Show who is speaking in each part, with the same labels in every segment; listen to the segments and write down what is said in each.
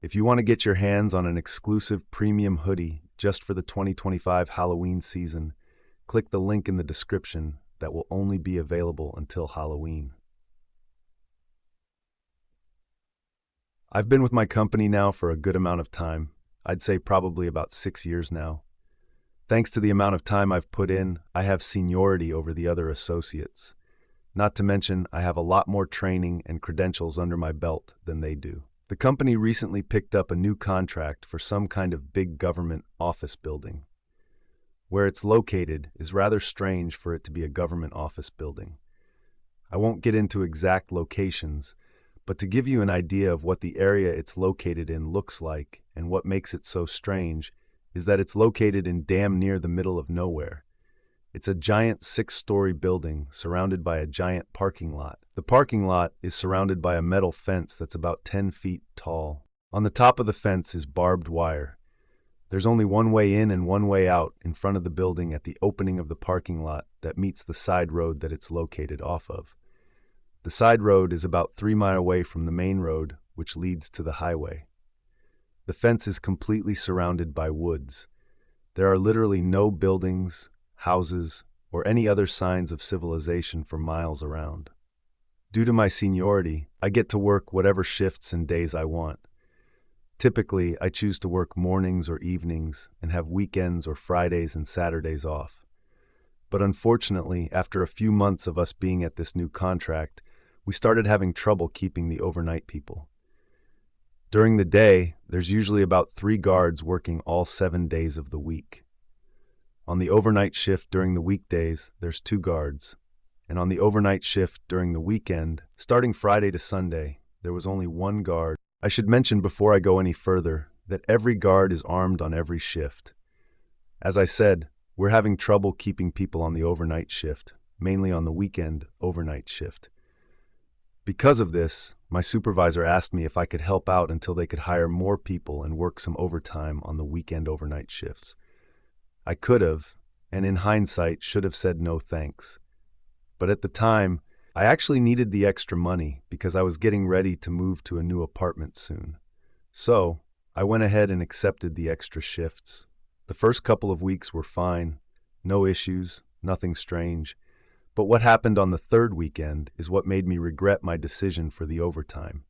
Speaker 1: If you want to get your hands on an exclusive premium hoodie just for the 2025 Halloween season, click the link in the description that will only be available until Halloween. I've been with my company now for a good amount of time. I'd say probably about 6 years now. Thanks to the amount of time I've put in, I have seniority over the other associates. Not to mention, I have a lot more training and credentials under my belt than they do. The company recently picked up a new contract for some kind of big government office building. Where it's located is rather strange for it to be a government office building. I won't get into exact locations, but to give you an idea of what the area it's located in looks like and what makes it so strange is that it's located in damn near the middle of nowhere. It's a giant 6-story building surrounded by a giant parking lot. The parking lot is surrounded by a metal fence that's about 10 feet tall. On the top of the fence is barbed wire. There's only one way in and one way out in front of the building at the opening of the parking lot that meets the side road that it's located off of. The side road is about 3 miles away from the main road, which leads to the highway. The fence is completely surrounded by woods. There are literally no buildings, houses, or any other signs of civilization for miles around. Due to my seniority, I get to work whatever shifts and days I want. Typically, I choose to work mornings or evenings and have weekends or Fridays and Saturdays off. But unfortunately, after a few months of us being at this new contract, we started having trouble keeping the overnight people. During the day, there's usually about 3 guards working all 7 days of the week. On the overnight shift during the weekdays, there's 2 guards. And on the overnight shift during the weekend, starting Friday to Sunday, there was only 1 guard. I should mention before I go any further that every guard is armed on every shift. As I said, we're having trouble keeping people on the overnight shift, mainly on the weekend overnight shift. Because of this, my supervisor asked me if I could help out until they could hire more people and work some overtime on the weekend overnight shifts. I could have, and in hindsight should have said no thanks. But at the time, I actually needed the extra money because I was getting ready to move to a new apartment soon. So, I went ahead and accepted the extra shifts. The first couple of weeks were fine, no issues, nothing strange. But what happened on the 3rd weekend is what made me regret my decision for the overtime.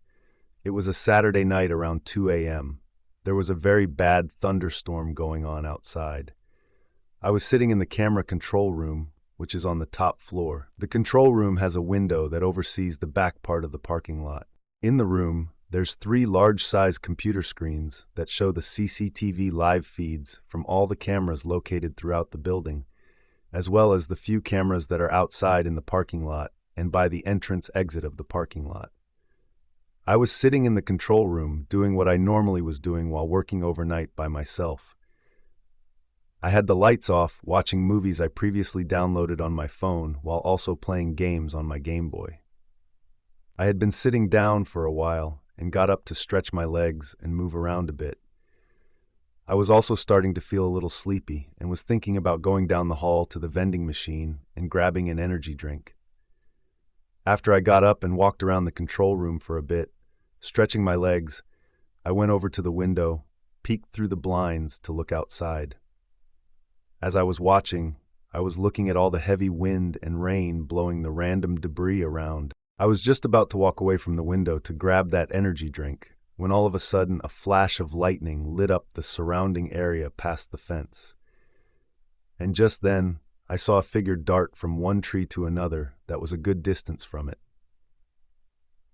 Speaker 1: It was a Saturday night around 2 a.m. There was a very bad thunderstorm going on outside. I was sitting in the camera control room, which is on the top floor. The control room has a window that oversees the back part of the parking lot. In the room, there's 3 large-size computer screens that show the CCTV live feeds from all the cameras located throughout the building, as well as the few cameras that are outside in the parking lot and by the entrance-exit of the parking lot. I was sitting in the control room doing what I normally was doing while working overnight by myself. I had the lights off, watching movies I previously downloaded on my phone while also playing games on my Game Boy. I had been sitting down for a while and got up to stretch my legs and move around a bit. I was also starting to feel a little sleepy and was thinking about going down the hall to the vending machine and grabbing an energy drink. After I got up and walked around the control room for a bit, stretching my legs, I went over to the window, peeked through the blinds to look outside. As I was watching, I was looking at all the heavy wind and rain blowing the random debris around. I was just about to walk away from the window to grab that energy drink when all of a sudden a flash of lightning lit up the surrounding area past the fence. And just then, I saw a figure dart from one tree to another that was a good distance from it.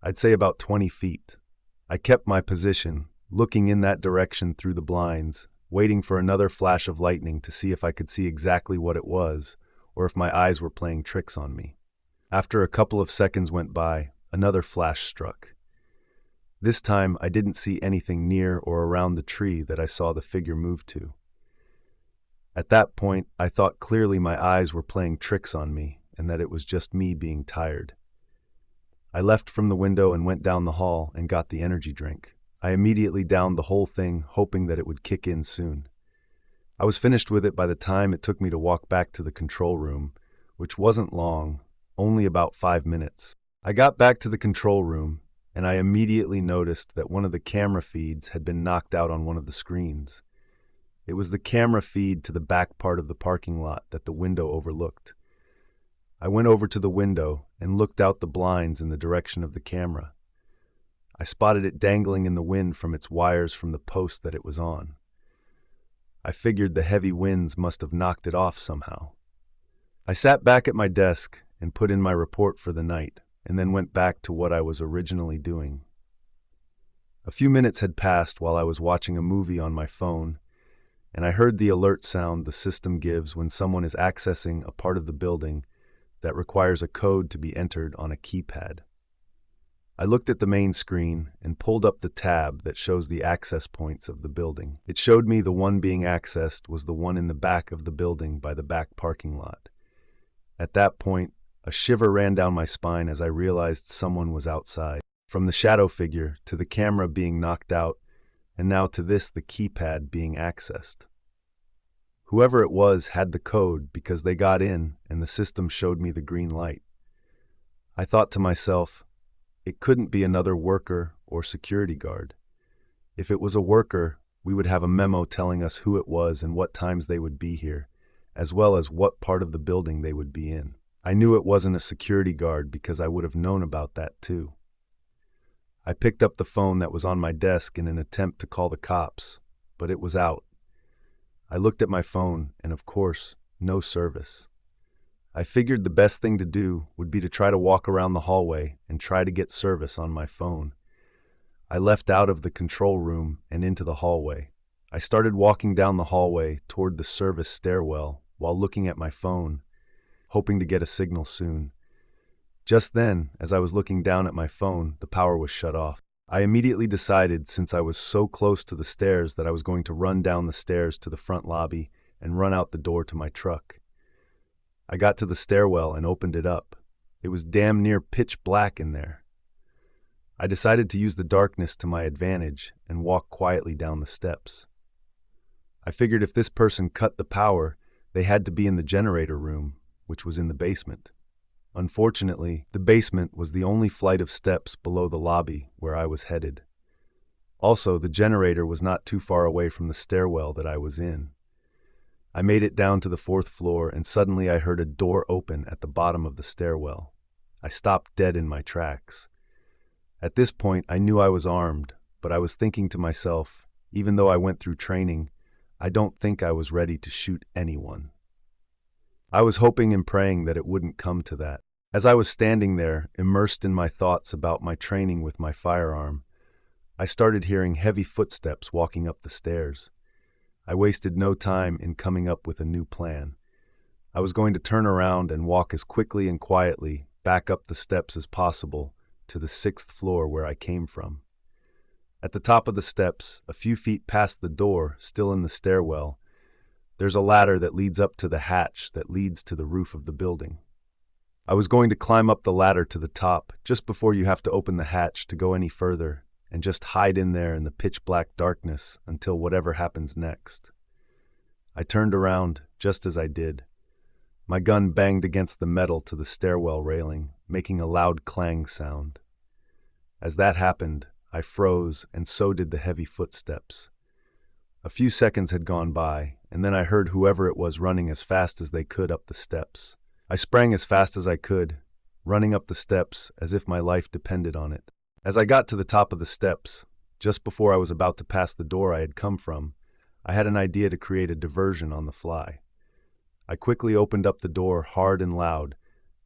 Speaker 1: I'd say about 20 feet. I kept my position, looking in that direction through the blinds, waiting for another flash of lightning to see if I could see exactly what it was, or if my eyes were playing tricks on me. After a couple of seconds went by, another flash struck. This time, I didn't see anything near or around the tree that I saw the figure move to. At that point, I thought clearly my eyes were playing tricks on me and that it was just me being tired. I left from the window and went down the hall and got the energy drink. I immediately downed the whole thing, hoping that it would kick in soon. I was finished with it by the time it took me to walk back to the control room, which wasn't long, only about 5 minutes. I got back to the control room, and I immediately noticed that one of the camera feeds had been knocked out on one of the screens. It was the camera feed to the back part of the parking lot that the window overlooked. I went over to the window and looked out the blinds in the direction of the camera. I spotted it dangling in the wind from its wires from the post that it was on. I figured the heavy winds must have knocked it off somehow. I sat back at my desk and put in my report for the night, and then went back to what I was originally doing. A few minutes had passed while I was watching a movie on my phone, and I heard the alert sound the system gives when someone is accessing a part of the building that requires a code to be entered on a keypad. I looked at the main screen and pulled up the tab that shows the access points of the building. It showed me the one being accessed was the one in the back of the building by the back parking lot. At that point, a shiver ran down my spine as I realized someone was outside. From the shadow figure to the camera being knocked out, and now to this, the keypad being accessed. Whoever it was had the code because they got in and the system showed me the green light. I thought to myself, it couldn't be another worker or security guard. If it was a worker, we would have a memo telling us who it was and what times they would be here, as well as what part of the building they would be in. I knew it wasn't a security guard because I would have known about that too. I picked up the phone that was on my desk in an attempt to call the cops, but it was out. I looked at my phone and, of course, no service. I figured the best thing to do would be to try to walk around the hallway and try to get service on my phone. I left out of the control room and into the hallway. I started walking down the hallway toward the service stairwell while looking at my phone, hoping to get a signal soon. Just then, as I was looking down at my phone, the power was shut off. I immediately decided, since I was so close to the stairs, that I was going to run down the stairs to the front lobby and run out the door to my truck. I got to the stairwell and opened it up. It was damn near pitch black in there. I decided to use the darkness to my advantage and walk quietly down the steps. I figured if this person cut the power, they had to be in the generator room, which was in the basement. Unfortunately, the basement was the only flight of steps below the lobby where I was headed. Also, the generator was not too far away from the stairwell that I was in. I made it down to the 4th floor, and suddenly I heard a door open at the bottom of the stairwell. I stopped dead in my tracks. At this point, I knew I was armed, but I was thinking to myself, even though I went through training, I don't think I was ready to shoot anyone. I was hoping and praying that it wouldn't come to that. As I was standing there, immersed in my thoughts about my training with my firearm, I started hearing heavy footsteps walking up the stairs. I wasted no time in coming up with a new plan. I was going to turn around and walk as quickly and quietly back up the steps as possible to the 6th floor where I came from. At the top of the steps, a few feet past the door, still in the stairwell, there's a ladder that leads up to the hatch that leads to the roof of the building. I was going to climb up the ladder to the top just before you have to open the hatch to go any further, and just hide in there in the pitch-black darkness until whatever happens next. I turned around just as I did. My gun banged against the metal to the stairwell railing, making a loud clang sound. As that happened, I froze, and so did the heavy footsteps. A few seconds had gone by, and then I heard whoever it was running as fast as they could up the steps. I sprang as fast as I could, running up the steps as if my life depended on it. As I got to the top of the steps, just before I was about to pass the door I had come from, I had an idea to create a diversion on the fly. I quickly opened up the door hard and loud,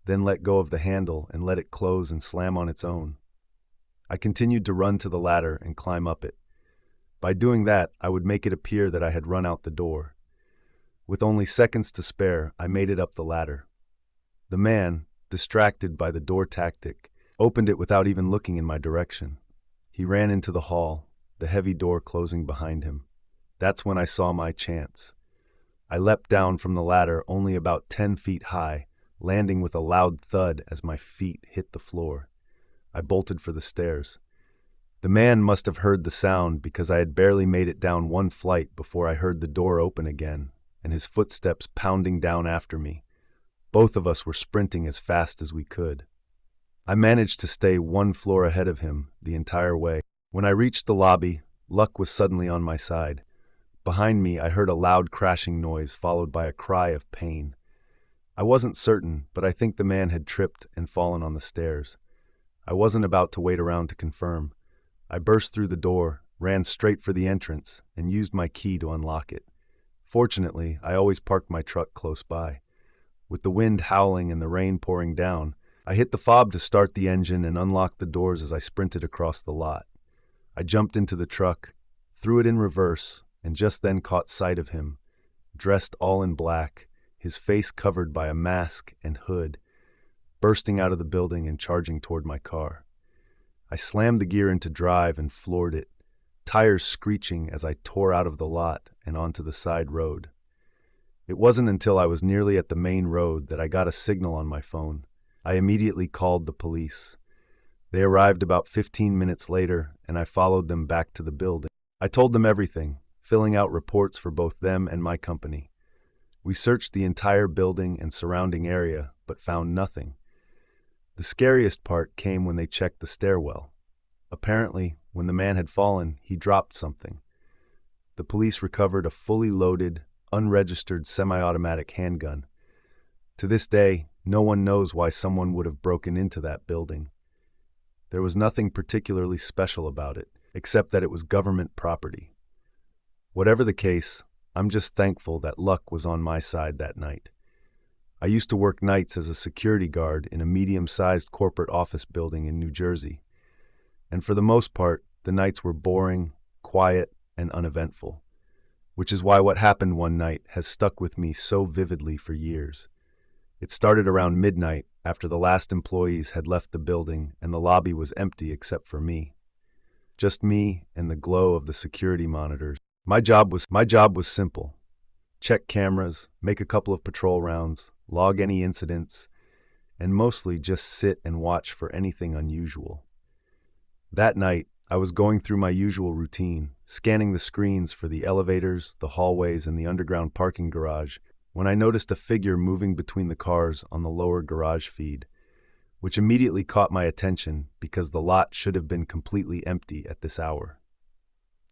Speaker 1: then let go of the handle and let it close and slam on its own. I continued to run to the ladder and climb up it. By doing that, I would make it appear that I had run out the door. With only seconds to spare, I made it up the ladder. The man, distracted by the door tactic, opened it without even looking in my direction. He ran into the hall, the heavy door closing behind him. That's when I saw my chance. I leapt down from the ladder only about 10 feet high, landing with a loud thud as my feet hit the floor. I bolted for the stairs. The man must have heard the sound because I had barely made it down one flight before I heard the door open again, and his footsteps pounding down after me. Both of us were sprinting as fast as we could. I managed to stay one floor ahead of him the entire way. When I reached the lobby, Luck was suddenly on my side. Behind me, I heard a loud crashing noise followed by a cry of pain. I wasn't certain, but I think the man had tripped and fallen on the stairs. I wasn't about to wait around to confirm. I burst through the door, ran straight for the entrance, and used my key to unlock it. Fortunately, I always parked my truck close by. With the wind howling and the rain pouring down, I hit the fob to start the engine and unlocked the doors as I sprinted across the lot. I jumped into the truck, threw it in reverse, and just then caught sight of him, dressed all in black, his face covered by a mask and hood, bursting out of the building and charging toward my car. I slammed the gear into drive and floored it, tires screeching as I tore out of the lot and onto the side road. It wasn't until I was nearly at the main road that I got a signal on my phone. I immediately called the police. They arrived about 15 minutes later, and I followed them back to the building. I told them everything, filling out reports for both them and my company. We searched the entire building and surrounding area, but found nothing. The scariest part came when they checked the stairwell. Apparently, when the man had fallen, he dropped something. The police recovered a fully loaded, unregistered semi-automatic handgun. To this day, no one knows why someone would have broken into that building. There was nothing particularly special about it, except that it was government property. Whatever the case, I'm just thankful that Luck was on my side that night. I used to work nights as a security guard in a medium-sized corporate office building in New Jersey. And for the most part, the nights were boring, quiet, and uneventful, which is why what happened one night has stuck with me so vividly for years. It started around midnight after the last employees had left the building and the lobby was empty except for me. Just me and the glow of the security monitors. My job was simple. Check cameras, make a couple of patrol rounds, log any incidents, and mostly just sit and watch for anything unusual. That night, I was going through my usual routine, scanning the screens for the elevators, the hallways, and the underground parking garage, when I noticed a figure moving between the cars on the lower garage feed, which immediately caught my attention because the lot should have been completely empty at this hour.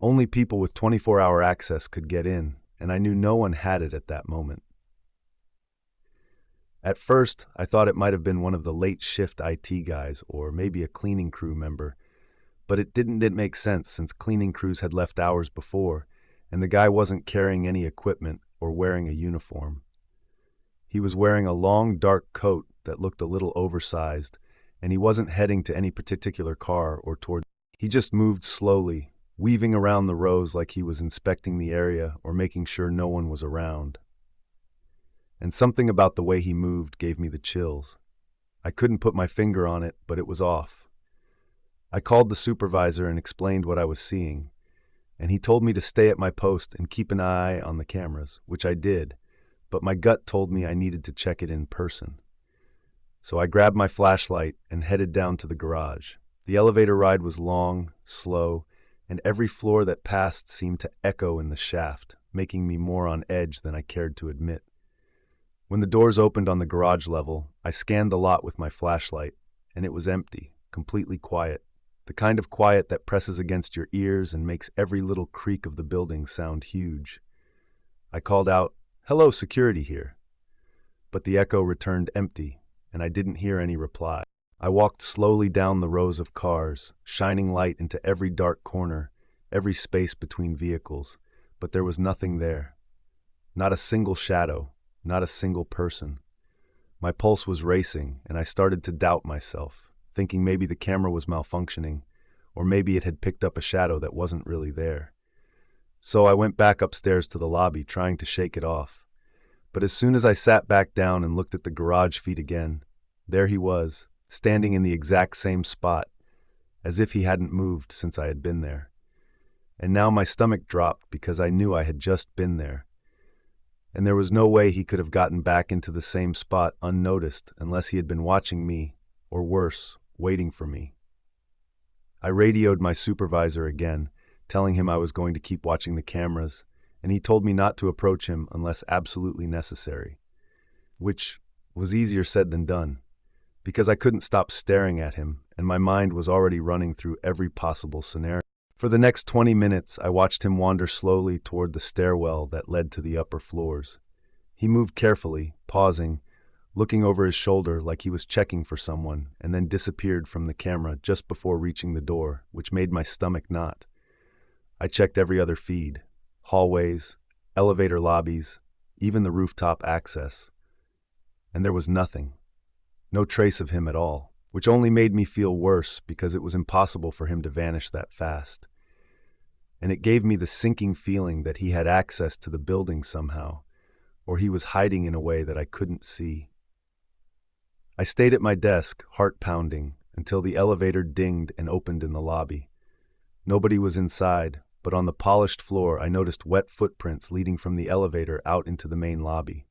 Speaker 1: Only people with 24-hour access could get in, and I knew no one had it at that moment. At first, I thought it might have been one of the late shift IT guys or maybe a cleaning crew member, but it didn't make sense since cleaning crews had left hours before, and the guy wasn't carrying any equipment or wearing a uniform. He was wearing a long, dark coat that looked a little oversized, and he wasn't heading to any particular car or toward. He just moved slowly, weaving around the rows like he was inspecting the area or making sure no one was around. And something about the way he moved gave me the chills. I couldn't put my finger on it, but it was off. I called the supervisor and explained what I was seeing, and he told me to stay at my post and keep an eye on the cameras, which I did, but my gut told me I needed to check it in person. So I grabbed my flashlight and headed down to the garage. The elevator ride was long, slow, and every floor that passed seemed to echo in the shaft, making me more on edge than I cared to admit. When the doors opened on the garage level, I scanned the lot with my flashlight, and it was empty, completely quiet. The kind of quiet that presses against your ears and makes every little creak of the building sound huge. I called out, "Hello, security here." But the echo returned empty, and I didn't hear any reply. I walked slowly down the rows of cars, shining light into every dark corner, every space between vehicles, but there was nothing there. Not a single shadow, not a single person. My pulse was racing, and I started to doubt myself, thinking maybe the camera was malfunctioning, or maybe it had picked up a shadow that wasn't really there. So I went back upstairs to the lobby, trying to shake it off. But as soon as I sat back down and looked at the garage feed again, there he was, standing in the exact same spot, as if he hadn't moved since I had been there. And now my stomach dropped because I knew I had just been there. And there was no way he could have gotten back into the same spot unnoticed unless he had been watching me, or worse, waiting for me. I radioed my supervisor again, telling him I was going to keep watching the cameras, and he told me not to approach him unless absolutely necessary, which was easier said than done, because I couldn't stop staring at him, and my mind was already running through every possible scenario. For the next 20 minutes, I watched him wander slowly toward the stairwell that led to the upper floors. He moved carefully, pausing, looking over his shoulder like he was checking for someone, and then disappeared from the camera just before reaching the door, which made my stomach knot. I checked every other feed, hallways, elevator lobbies, even the rooftop access. And there was nothing. No trace of him at all, which only made me feel worse because it was impossible for him to vanish that fast. And it gave me the sinking feeling that he had access to the building somehow, or he was hiding in a way that I couldn't see. I stayed at my desk, heart pounding, until the elevator dinged and opened in the lobby. Nobody was inside, but on the polished floor I noticed wet footprints leading from the elevator out into the main lobby.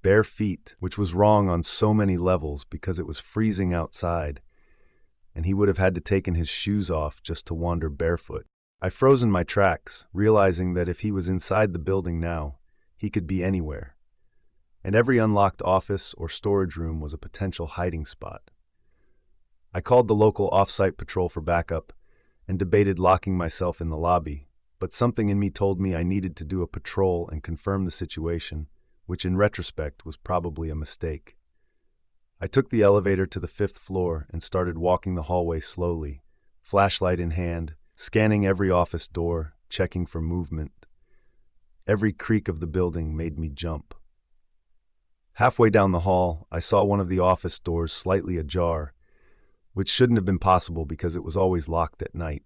Speaker 1: Bare feet, which was wrong on so many levels because it was freezing outside, and he would have had to taken his shoes off just to wander barefoot. I froze in my tracks, realizing that if he was inside the building now, he could be anywhere. And every unlocked office or storage room was a potential hiding spot. I called the local off-site patrol for backup and debated locking myself in the lobby, but something in me told me I needed to do a patrol and confirm the situation, which in retrospect was probably a mistake. I took the elevator to the 5th floor and started walking the hallway slowly, flashlight in hand, scanning every office door, checking for movement. Every creak of the building made me jump. Halfway down the hall, I saw one of the office doors slightly ajar, which shouldn't have been possible because it was always locked at night.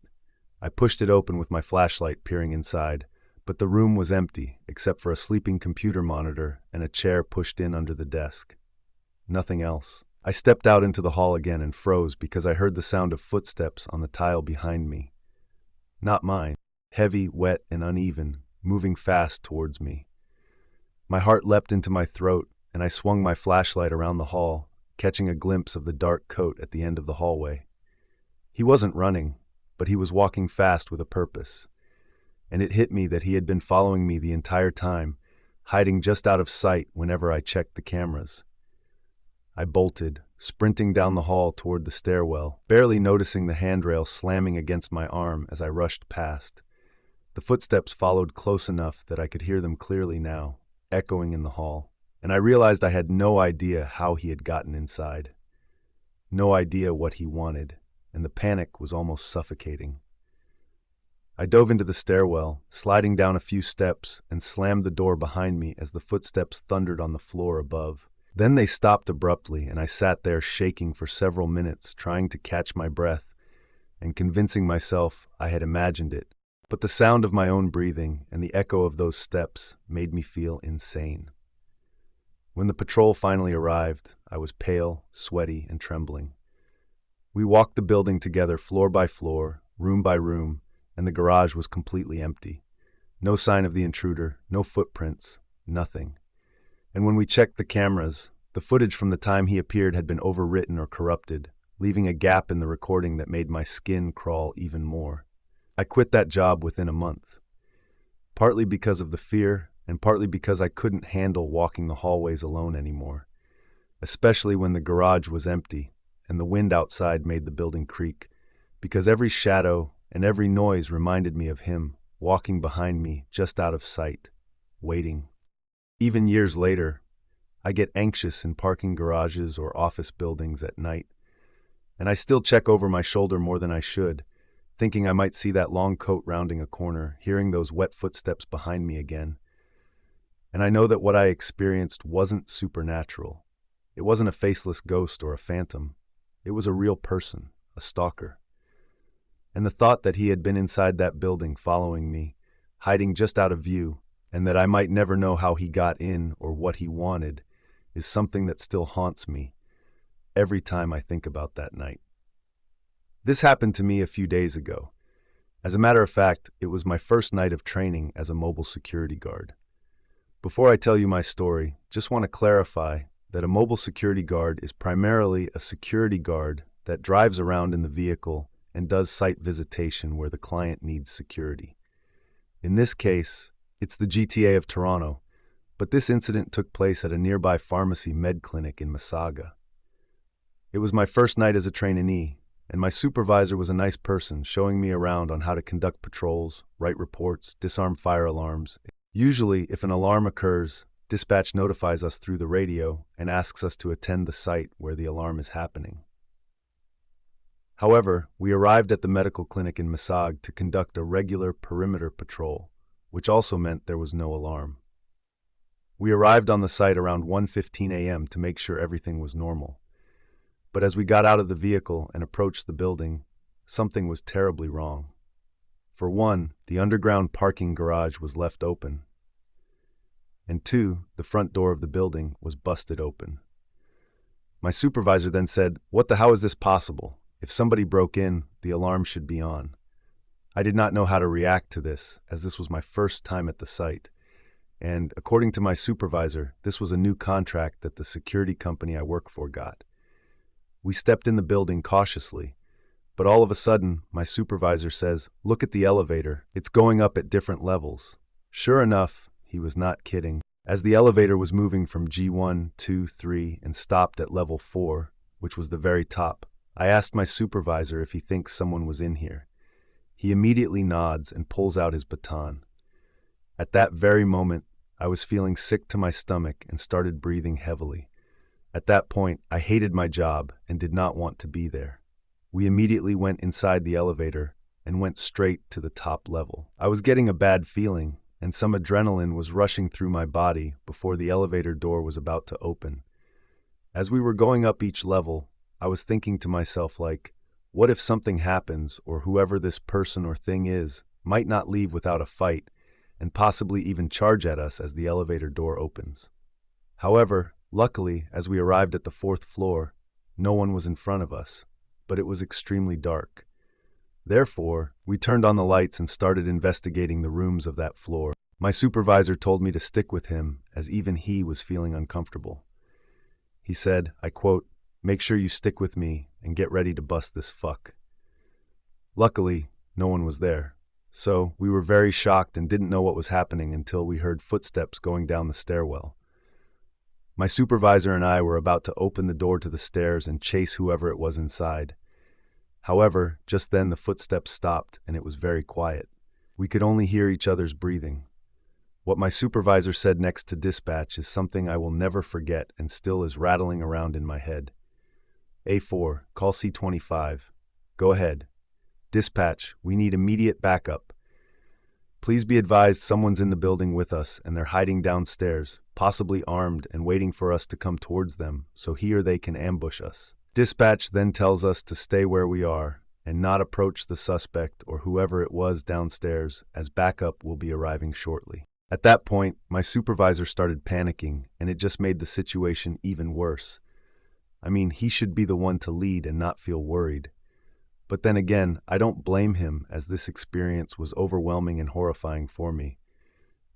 Speaker 1: I pushed it open with my flashlight peering inside, but the room was empty except for a sleeping computer monitor and a chair pushed in under the desk. Nothing else. I stepped out into the hall again and froze because I heard the sound of footsteps on the tile behind me. Not mine. Heavy, wet, and uneven, moving fast towards me. My heart leapt into my throat, and I swung my flashlight around the hall, catching a glimpse of the dark coat at the end of the hallway. He wasn't running, but he was walking fast with a purpose. And it hit me that he had been following me the entire time, hiding just out of sight whenever I checked the cameras. I bolted, sprinting down the hall toward the stairwell, barely noticing the handrail slamming against my arm as I rushed past. The footsteps followed close enough that I could hear them clearly now, echoing in the hall, and I realized I had no idea how he had gotten inside. No idea what he wanted, and the panic was almost suffocating. I dove into the stairwell, sliding down a few steps, and slammed the door behind me as the footsteps thundered on the floor above. Then they stopped abruptly, and I sat there shaking for several minutes, trying to catch my breath and convincing myself I had imagined it. But the sound of my own breathing and the echo of those steps made me feel insane. When the patrol finally arrived, I was pale, sweaty, and trembling. We walked the building together floor by floor, room by room, and the garage was completely empty. No sign of the intruder, no footprints, nothing. And when we checked the cameras, the footage from the time he appeared had been overwritten or corrupted, leaving a gap in the recording that made my skin crawl even more. I quit that job within a month, partly because of the fear and partly because I couldn't handle walking the hallways alone anymore, especially when the garage was empty and the wind outside made the building creak, because every shadow and every noise reminded me of him walking behind me just out of sight, waiting. Even years later, I get anxious in parking garages or office buildings at night, and I still check over my shoulder more than I should, thinking I might see that long coat rounding a corner, hearing those wet footsteps behind me again. And I know that what I experienced wasn't supernatural. It wasn't a faceless ghost or a phantom. It was a real person, a stalker. And the thought that he had been inside that building following me, hiding just out of view, and that I might never know how he got in or what he wanted, is something that still haunts me every time I think about that night. This happened to me a few days ago. As a matter of fact, it was my first night of training as a mobile security guard. Before I tell you my story, just want to clarify that a mobile security guard is primarily a security guard that drives around in the vehicle and does site visitation where the client needs security. In this case, it's the GTA of Toronto, but this incident took place at a nearby pharmacy med clinic in Mississauga. It was my first night as a trainee, and my supervisor was a nice person, showing me around on how to conduct patrols, write reports, disarm fire alarms. Usually, if an alarm occurs, dispatch notifies us through the radio and asks us to attend the site where the alarm is happening. However, we arrived at the medical clinic in Masag to conduct a regular perimeter patrol, which also meant there was no alarm. We arrived on the site around 1:15 a.m. to make sure everything was normal. But as we got out of the vehicle and approached the building, something was terribly wrong. For one, the underground parking garage was left open. And two, the front door of the building was busted open. My supervisor then said, "What the hell is this possible? If somebody broke in, the alarm should be on." I did not know how to react to this, as this was my first time at the site. And according to my supervisor, this was a new contract that the security company I work for got. We stepped in the building cautiously, but all of a sudden, my supervisor says, "Look at the elevator. It's going up at different levels." Sure enough, he was not kidding. As the elevator was moving from G1, 2, 3, and stopped at level 4, which was the very top, I asked my supervisor if he thinks someone was in here. He immediately nods and pulls out his baton. At that very moment, I was feeling sick to my stomach and started breathing heavily. At that point, I hated my job and did not want to be there. We immediately went inside the elevator and went straight to the top level. I was getting a bad feeling, and some adrenaline was rushing through my body before the elevator door was about to open. As we were going up each level, I was thinking to myself like, what if something happens or whoever this person or thing is might not leave without a fight and possibly even charge at us as the elevator door opens. However, luckily, as we arrived at the 4th floor, no one was in front of us, but it was extremely dark. Therefore, we turned on the lights and started investigating the rooms of that floor. My supervisor told me to stick with him, as even he was feeling uncomfortable. He said, I quote, "Make sure you stick with me and get ready to bust this fuck." Luckily, no one was there, so we were very shocked and didn't know what was happening until we heard footsteps going down the stairwell. My supervisor and I were about to open the door to the stairs and chase whoever it was inside. However, just then the footsteps stopped and it was very quiet. We could only hear each other's breathing. What my supervisor said next to dispatch is something I will never forget and still is rattling around in my head. A4, call C25. Go ahead. Dispatch, we need immediate backup. Please be advised someone's in the building with us and they're hiding downstairs, possibly armed and waiting for us to come towards them so he or they can ambush us. Dispatch then tells us to stay where we are and not approach the suspect or whoever it was downstairs, as backup will be arriving shortly. At that point, my supervisor started panicking, and it just made the situation even worse. I mean, he should be the one to lead and not feel worried. But then again, I don't blame him, as this experience was overwhelming and horrifying for me.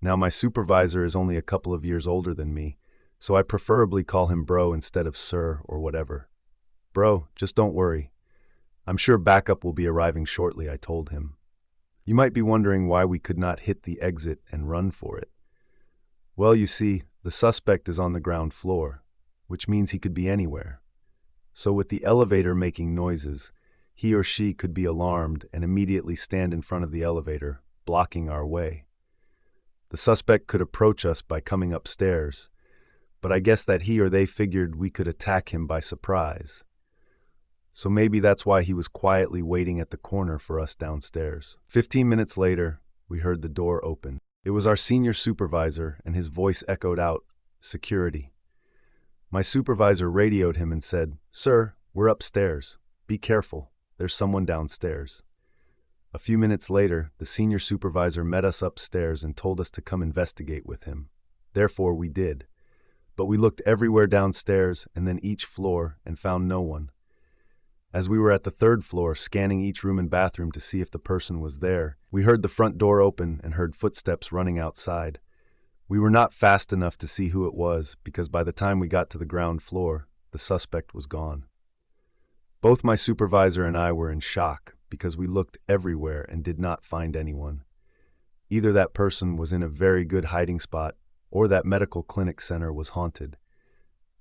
Speaker 1: Now, my supervisor is only a couple of years older than me, so I preferably call him bro instead of sir or whatever. Bro, just don't worry. I'm sure backup will be arriving shortly, I told him. You might be wondering why we could not hit the exit and run for it. Well, you see, the suspect is on the ground floor, which means he could be anywhere. So with the elevator making noises, he or she could be alarmed and immediately stand in front of the elevator, blocking our way. The suspect could approach us by coming upstairs, but I guess that he or they figured we could attack him by surprise. So maybe that's why he was quietly waiting at the corner for us downstairs. 15 minutes later, we heard the door open. It was our senior supervisor, and his voice echoed out, "Security." My supervisor radioed him and said, "Sir, we're upstairs. Be careful. There's someone downstairs." A few minutes later, the senior supervisor met us upstairs and told us to come investigate with him. Therefore, we did. But we looked everywhere downstairs and then each floor and found no one. As we were at the 3rd floor, scanning each room and bathroom to see if the person was there, we heard the front door open and heard footsteps running outside. We were not fast enough to see who it was because by the time we got to the ground floor, the suspect was gone. Both my supervisor and I were in shock because we looked everywhere and did not find anyone. Either that person was in a very good hiding spot or that medical clinic center was haunted.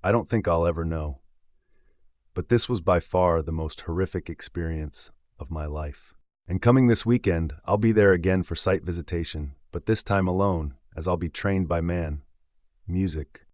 Speaker 1: I don't think I'll ever know. but this was by far the most horrific experience of my life. And coming this weekend, I'll be there again for site visitation, but this time alone, as I'll be trained by man, music.